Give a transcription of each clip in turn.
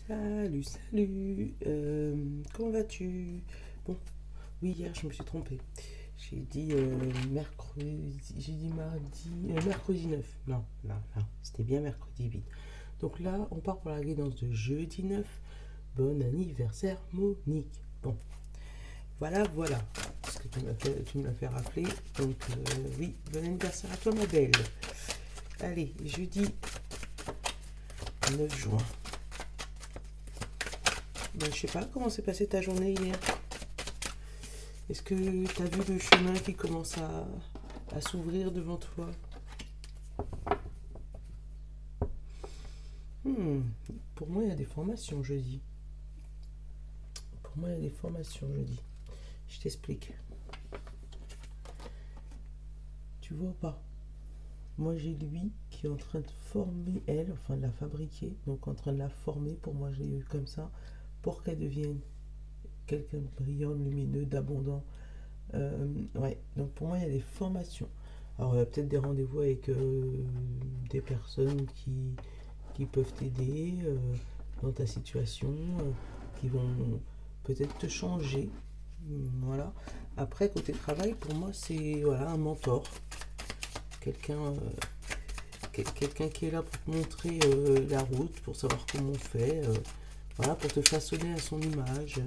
Salut, salut. Comment vas-tu? Bon, oui, hier je me suis trompée. J'ai dit mercredi, j'ai dit mardi, mercredi 9. Non, non, non, c'était bien mercredi 8. Donc là, on part pour la guidance de jeudi 9. Bon anniversaire, Monique. Bon, voilà, voilà. Parce que tu me l'as fait rappeler. Donc, oui, bon anniversaire à toi, ma belle. Allez, jeudi 9 juin. Ben, je sais pas comment s'est passée ta journée hier. Est-ce que tu as vu le chemin qui commence à s'ouvrir devant toi? Hmm, Pour moi, il y a des formations jeudi. Pour moi, il y a des formations jeudi. Je t'explique. Tu vois ou pas? Moi, j'ai lui qui est en train de former elle, enfin de la fabriquer, donc en train de la former. Pour moi, je l'ai eu comme ça, pour qu'elle devienne quelqu'un de brillant, de lumineux, d'abondant. Ouais, donc pour moi, il y a des formations. Alors, il y a peut-être des rendez-vous avec des personnes qui peuvent t'aider dans ta situation, qui vont peut-être te changer. Voilà. Après, côté travail, pour moi, c'est voilà, un mentor. Quelqu'un quelqu'un qui est là pour te montrer la route, pour savoir comment on fait. Voilà, pour te façonner à son image.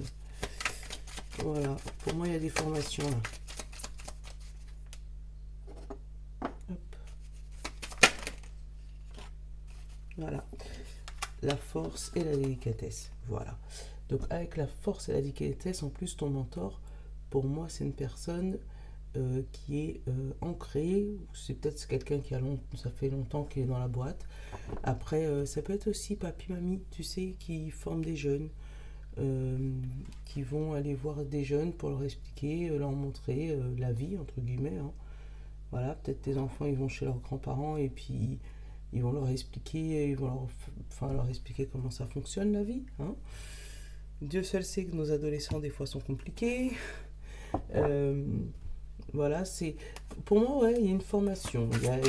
Voilà. Pour moi, il y a des formations là. Hop. Voilà. La force et la délicatesse. Voilà. Donc avec la force et la délicatesse, en plus ton mentor, pour moi c'est une personne qui est ancrée. C'est peut-être quelqu'un qui a ça fait longtemps qu'il est dans la boîte. Après, ça peut être aussi papy, mamie, tu sais, qui forment des jeunes, qui vont aller voir des jeunes pour leur expliquer, leur montrer la vie, entre guillemets. Hein. Voilà, peut-être tes enfants, ils vont chez leurs grands-parents et puis ils vont leur expliquer, leur expliquer comment ça fonctionne la vie. Hein. Dieu seul sait que nos adolescents, des fois, sont compliqués. Euh, voilà, c'est. Pour moi, ouais, il y a une formation. Il y a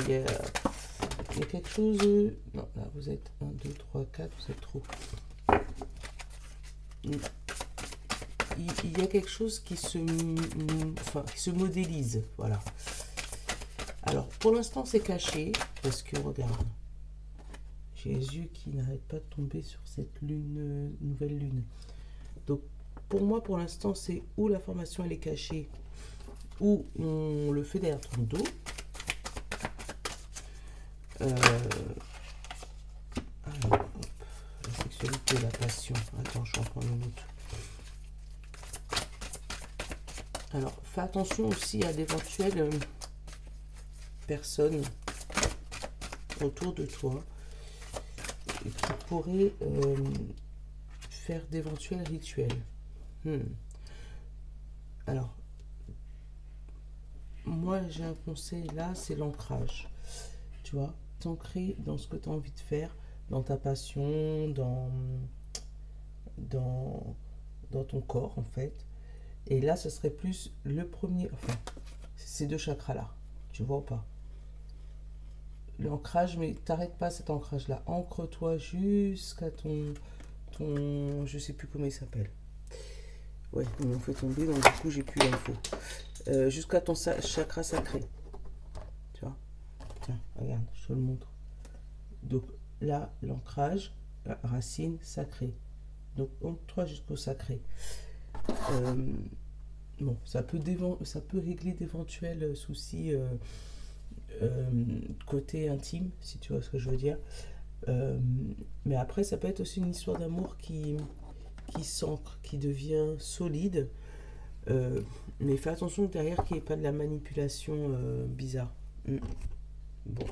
quelque chose. Non, là, vous êtes 1, 2, 3, 4, vous êtes trop. Il y a quelque chose qui qui se modélise. Voilà. Alors, pour l'instant, c'est caché. Parce que, regarde. J'ai les yeux qui n'arrêtent pas de tomber sur cette lune, nouvelle lune. Donc, pour moi, pour l'instant, c'est où la formation elle est cachée, où on le fait derrière ton dos. Alors, hop, la sexualité, la passion. Attends, je vais en prendre une autre. Alors, fais attention aussi à d'éventuelles personnes autour de toi qui pourraient faire d'éventuels rituels. Alors, moi, j'ai un conseil là, c'est l'ancrage. Tu vois, t'ancrer dans ce que tu as envie de faire, dans ta passion, dans ton corps, en fait. Et là, ce serait plus le premier, enfin, ces deux chakras-là. Tu vois ou pas? L'ancrage, mais t'arrêtes pas cet ancrage-là. Ancre-toi jusqu'à je sais plus comment il s'appelle. Ouais, ils m'ont fait tomber, donc du coup, j'ai plus l'info. Jusqu'à ton chakra sacré. Tu vois? Tiens, regarde, je te le montre. Donc là, l'ancrage, racine sacrée. Donc, ancre-toi jusqu'au sacré. Bon, ça peut régler d'éventuels soucis côté intime, si tu vois ce que je veux dire. Mais après, ça peut être aussi une histoire d'amour qui s'ancre, qui devient solide. Mais fais attention derrière qu'il n'y ait pas de la manipulation bizarre. Bon,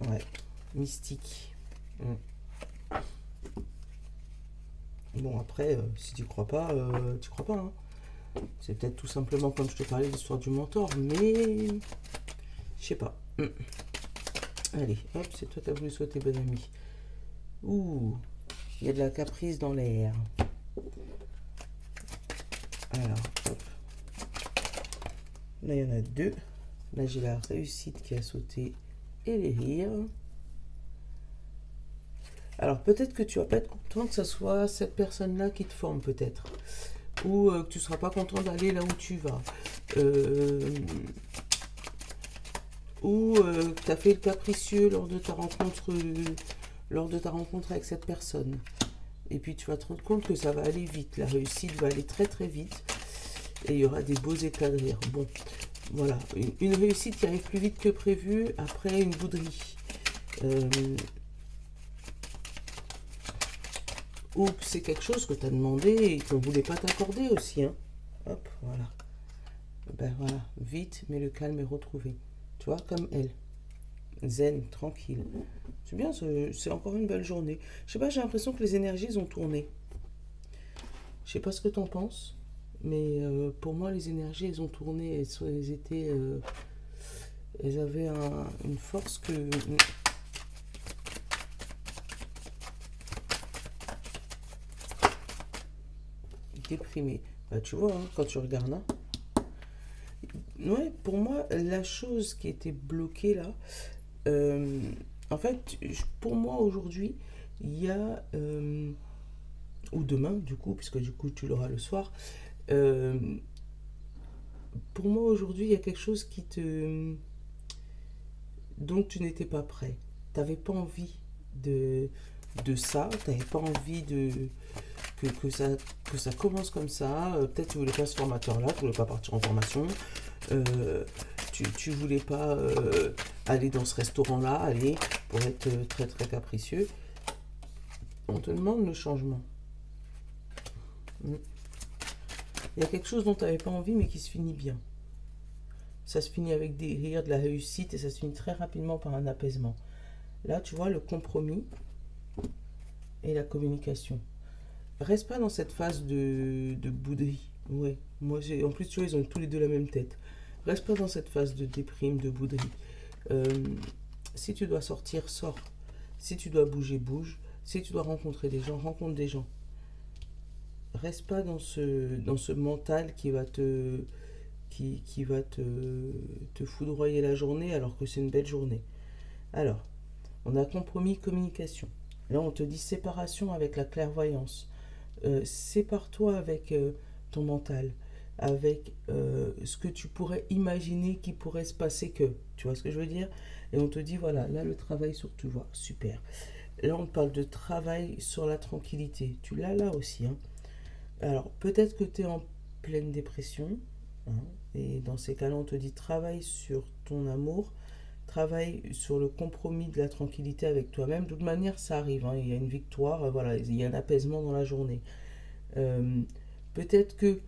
ouais, mystique. Bon, après, si tu crois pas, tu crois pas. Hein. C'est peut-être tout simplement comme je te parlais de l'histoire du mentor, mais je sais pas. Allez, hop, c'est toi qui as voulu souhaiter bonne amie. Ouh, il y a de la caprice dans l'air. Alors, hop. Là, il y en a deux. Là, j'ai la réussite qui a sauté et les rires. Alors peut-être que tu vas pas être content que ce soit cette personne-là qui te forme peut-être. Ou que tu seras pas content d'aller là où tu vas. Euh, ou que tu as fait le capricieux lors de ta rencontre avec cette personne. Et puis tu vas te rendre compte que ça va aller vite. La réussite va aller très très vite. Et il y aura des beaux éclats de rire. Bon, voilà. Une réussite qui arrive plus vite que prévu après une bouderie. Euh, ou que c'est quelque chose que tu as demandé et qu'on ne voulait pas t'accorder aussi. Hein. Hop, voilà. Ben voilà, vite, mais le calme est retrouvé. Tu vois, comme elle. Zen, tranquille. C'est bien, c'est encore une belle journée. Je sais pas, j'ai l'impression que les énergies ont tourné. Je sais pas ce que t'en penses, mais pour moi, les énergies, elles ont tourné. Elles étaient. Elles avaient une force que. Déprimée. Bah, tu vois, hein, quand tu regardes là. Ouais, pour moi, la chose qui était bloquée là, euh, en fait, pour moi aujourd'hui, il y a, ou demain du coup, puisque du coup tu l'auras le soir, euh, pour moi aujourd'hui, il y a quelque chose dont tu n'étais pas prêt. Tu n'avais pas envie de ça, tu n'avais pas envie que ça commence comme ça. Peut-être tu voulais pas ce formateur-là, tu voulais pas partir en formation. Euh, tu voulais pas aller dans ce restaurant-là, aller pour être très très capricieux. On te demande le changement. Mm. Il y a quelque chose dont tu n'avais pas envie mais qui se finit bien. Ça se finit avec des rires, de la réussite et ça se finit très rapidement par un apaisement. Là, tu vois, le compromis et la communication. Reste pas dans cette phase de bouderie. Ouais, moi, en plus, tu vois, ils ont tous les deux la même tête. Reste pas dans cette phase de déprime, de bouderie. Euh, si tu dois sortir, sors. Si tu dois bouger, bouge. Si tu dois rencontrer des gens, rencontre des gens. Reste pas dans ce mental qui va te foudroyer la journée alors que c'est une belle journée. Alors, on a compromis communication. Là, on te dit séparation avec la clairvoyance. Sépare-toi avec ton mental, avec ce que tu pourrais imaginer qui pourrait se passer que. Tu vois ce que je veux dire? Et on te dit, voilà, là, le travail sur tu vois, super. Là, on parle de travail sur la tranquillité. Tu l'as là aussi. Hein. Alors, peut-être que tu es en pleine dépression. Hein, et dans ces cas-là, on te dit travaille sur ton amour, travaille sur le compromis de la tranquillité avec toi-même. De toute manière, ça arrive. Hein, il y a une victoire, voilà, il y a un apaisement dans la journée. Euh, peut-être que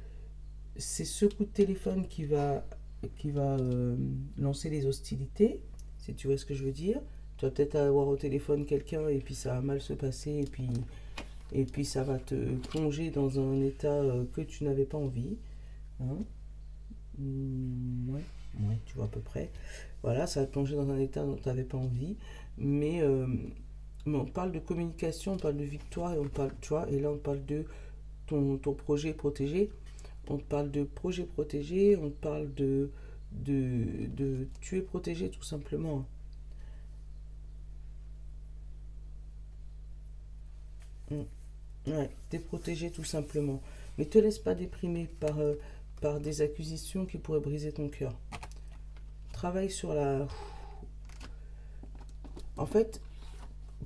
c'est ce coup de téléphone qui va lancer les hostilités, si tu vois ce que je veux dire. Tu vas peut-être avoir au téléphone quelqu'un et puis ça va mal se passer et puis ça va te plonger dans un état que tu n'avais pas envie. Hein. Ouais, ouais, tu vois à peu près. Voilà, ça va te plonger dans un état dont tu n'avais pas envie. Mais, euh, mais on parle de communication, on parle de victoire et on parle, tu vois, et là on parle de ton projet protégé. On te parle de projet protégé, on te parle de tu es protégé tout simplement. Mm. Ouais, t'es protégé tout simplement. Mais te laisse pas déprimer par des accusations qui pourraient briser ton cœur. Travaille sur la... En fait,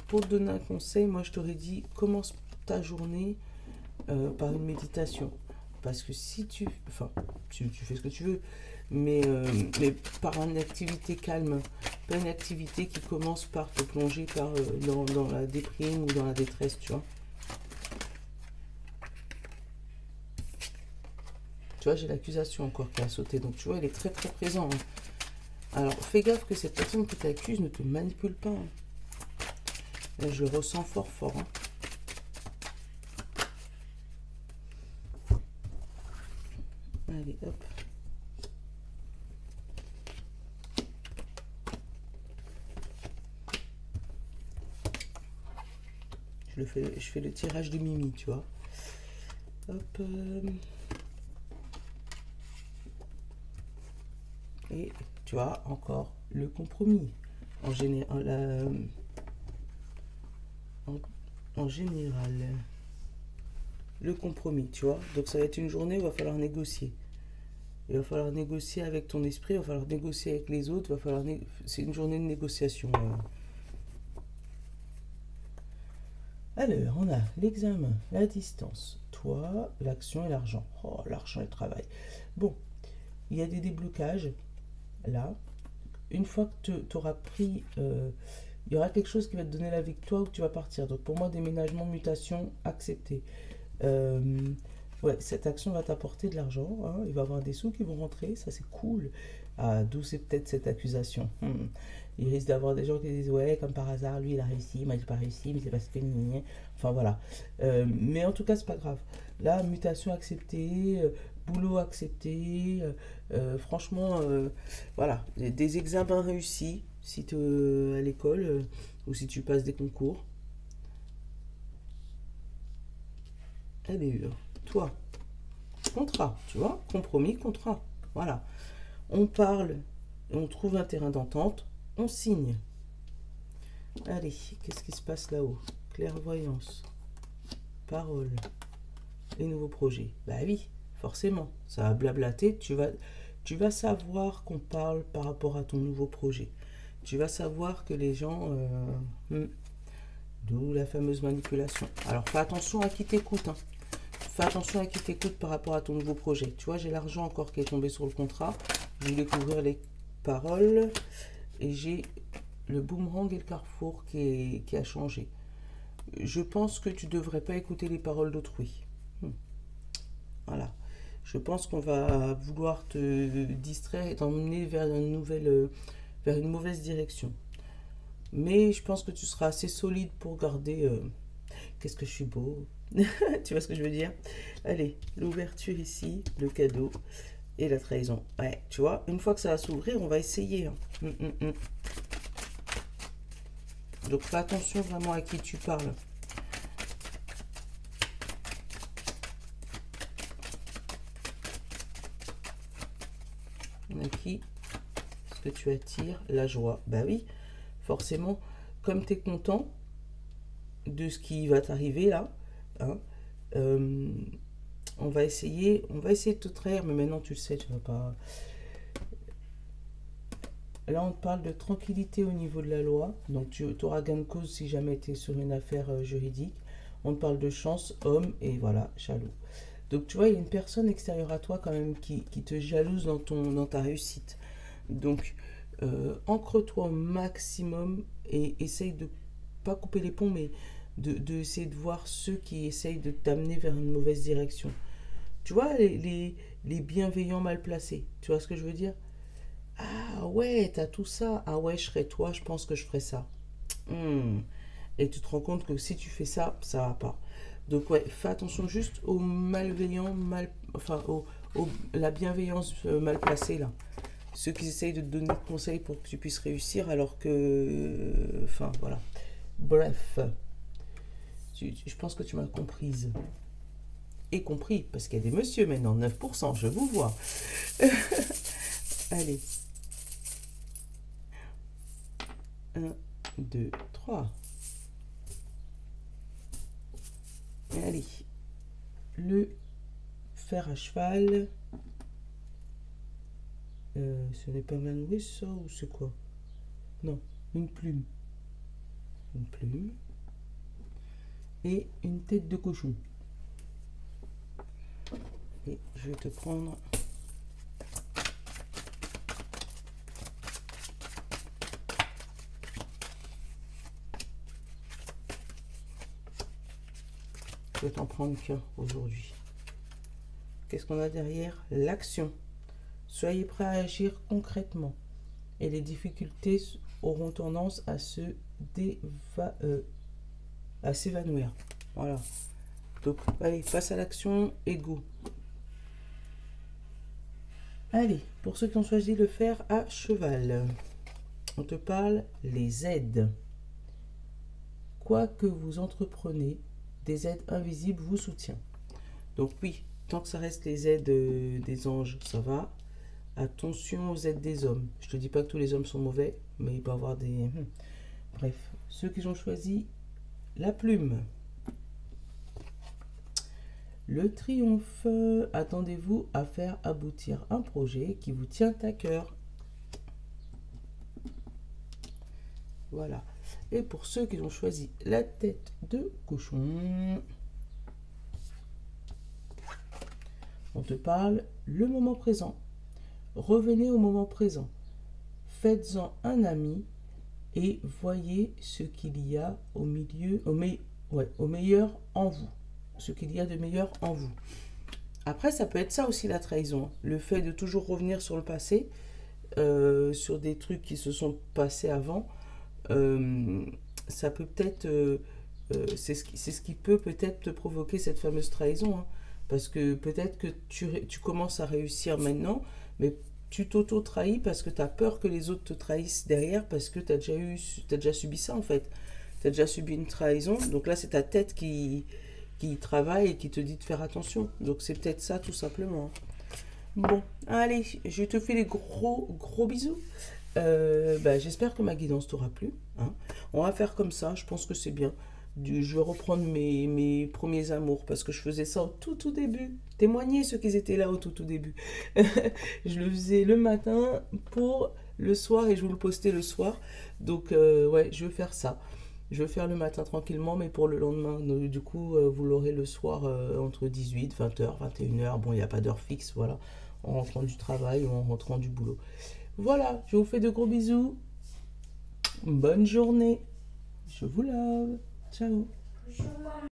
pour te donner un conseil, moi je t'aurais dit, commence ta journée par une méditation. Parce que si tu... Enfin, tu fais ce que tu veux, mais par une activité calme, pas une activité qui commence par te plonger dans la déprime ou dans la détresse, tu vois. Tu vois, j'ai l'accusation encore qui a sauté, donc tu vois, il est très très présent. Hein. Alors, fais gaffe que cette personne qui t'accuse ne te manipule pas. Hein. Là, je le ressens fort fort. Hein. Allez, hop. Je fais le tirage de Mimi, tu vois. Hop. Et tu vois, encore le compromis. En général, en général. Le compromis, tu vois. Donc ça va être une journée où il va falloir négocier. Il va falloir négocier avec ton esprit, il va falloir négocier avec les autres, c'est une journée de négociation. Alors, on a l'examen, la distance, toi, l'action et l'argent. Oh, l'argent et le travail. Bon, il y a des déblocages, là. Une fois que tu auras pris... il y aura quelque chose qui va te donner la victoire où tu vas partir. Donc pour moi, déménagement, mutation, accepté. Ouais, cette action va t'apporter de l'argent, hein. Il va y avoir des sous qui vont rentrer, ça c'est cool. Ah, d'où c'est peut-être cette accusation. Il risque d'avoir des gens qui disent ouais, comme par hasard, lui il a réussi, moi j'ai pas réussi, mais c'est parce que enfin voilà. Mais en tout cas, c'est pas grave. Là, mutation acceptée, boulot accepté, franchement, voilà, des examens réussis si tu es à l'école ou si tu passes des concours. Allez, toi, contrat, tu vois, compromis, contrat. Voilà. On parle, on trouve un terrain d'entente, on signe. Allez, qu'est-ce qui se passe là-haut? Clairvoyance, parole, les nouveaux projets. Bah oui, forcément, ça va blablater, tu vas savoir qu'on parle par rapport à ton nouveau projet. Tu vas savoir que les gens... d'où la fameuse manipulation. Alors fais attention à qui t'écoute, hein. Fais attention à qui t'écoute par rapport à ton nouveau projet. Tu vois, j'ai l'argent encore qui est tombé sur le contrat. Je voulais couvrir les paroles. Et j'ai le boomerang et le carrefour qui a changé. Je pense que tu ne devrais pas écouter les paroles d'autrui. Voilà. Je pense qu'on va vouloir te distraire et t'emmener vers vers une mauvaise direction. Mais je pense que tu seras assez solide pour garder... qu'est-ce que je suis beau. Tu vois ce que je veux dire? Allez, l'ouverture ici, le cadeau et la trahison. Ouais, tu vois, une fois que ça va s'ouvrir, on va essayer, hein. Donc fais attention vraiment à qui tu parles. À qui est-ce que tu attires la joie? Bah oui, forcément, comme tu es content de ce qui va t'arriver là, hein, on va essayer de te trahir, mais maintenant tu le sais, tu vas pas. Là, on te parle de tranquillité au niveau de la loi, donc tu auras gain de cause si jamais tu es sur une affaire juridique. On te parle de chance, homme, et voilà, jaloux. Donc tu vois, il y a une personne extérieure à toi quand même qui te jalouse dans ta réussite. Donc, ancre-toi au maximum et essaye de pas couper les ponts, mais essayer de voir ceux qui essayent de t'amener vers une mauvaise direction. Tu vois, les bienveillants mal placés. Tu vois ce que je veux dire? Ah ouais, t'as tout ça. Ah ouais, je serais toi, je pense que je ferais ça. Et tu te rends compte que si tu fais ça, ça va pas. Donc ouais, fais attention juste aux malveillants, la bienveillance mal placée là. Ceux qui essayent de te donner des conseils pour que tu puisses réussir alors que... Enfin voilà. Bref, je pense que tu m'as comprise. Et compris, parce qu'il y a des messieurs maintenant, 9%, je vous vois. Allez. 1, 2, 3. Allez. Le fer à cheval. Ce n'est pas Manouris ça ou c'est quoi? Non, une plume. Une plume. Et une tête de cochon. Et je vais te prendre... Je vais t'en prendre qu'un aujourd'hui. Qu'est-ce qu'on a derrière? L'action. Soyez prêts à agir concrètement. Et les difficultés auront tendance à s'évanouir. Voilà. Donc, allez, passe à l'action et go. Allez, pour ceux qui ont choisi le fer à cheval, on te parle les aides. Quoi que vous entreprenez, des aides invisibles vous soutiennent. Donc oui, tant que ça reste les aides des anges, ça va. Attention aux aides des hommes. Je te dis pas que tous les hommes sont mauvais, mais il peut y avoir des... Bref, ceux qui ont choisi la plume. Le triomphe. Attendez-vous à faire aboutir un projet qui vous tient à cœur. Voilà. Et pour ceux qui ont choisi la tête de cochon, on te parle le moment présent. Revenez au moment présent. Faites-en un ami et voyez ce qu'il y a au milieu, au meilleur en vous. Ce qu'il y a de meilleur en vous. Après, ça peut être ça aussi la trahison. Le fait de toujours revenir sur le passé, sur des trucs qui se sont passés avant, ça peut peut-être... c'est ce qui peut peut-être te provoquer cette fameuse trahison. Hein. Parce que peut-être que tu commences à réussir maintenant, mais tu t'auto-trahis parce que tu as peur que les autres te trahissent derrière, parce que tu as déjà subi ça en fait. Tu as déjà subi une trahison, donc là c'est ta tête qui travaille et qui te dit de faire attention. Donc c'est peut-être ça tout simplement. Bon, allez, je te fais les gros bisous. J'espère que ma guidance t'aura plu. Hein. On va faire comme ça, je pense que c'est bien. Je vais reprendre mes premiers amours parce que je faisais ça au tout début. Témoignez ceux qui étaient là au tout début. Je le faisais le matin pour le soir et je vous le postais le soir. Donc ouais, je vais faire ça. Je vais faire le matin tranquillement, mais pour le lendemain. Donc, du coup, vous l'aurez le soir entre 18, 20h, 21h. Bon, il n'y a pas d'heure fixe, voilà. En rentrant du travail ou en rentrant du boulot. Voilà, je vous fais de gros bisous. Bonne journée. Je vous love. Ciao.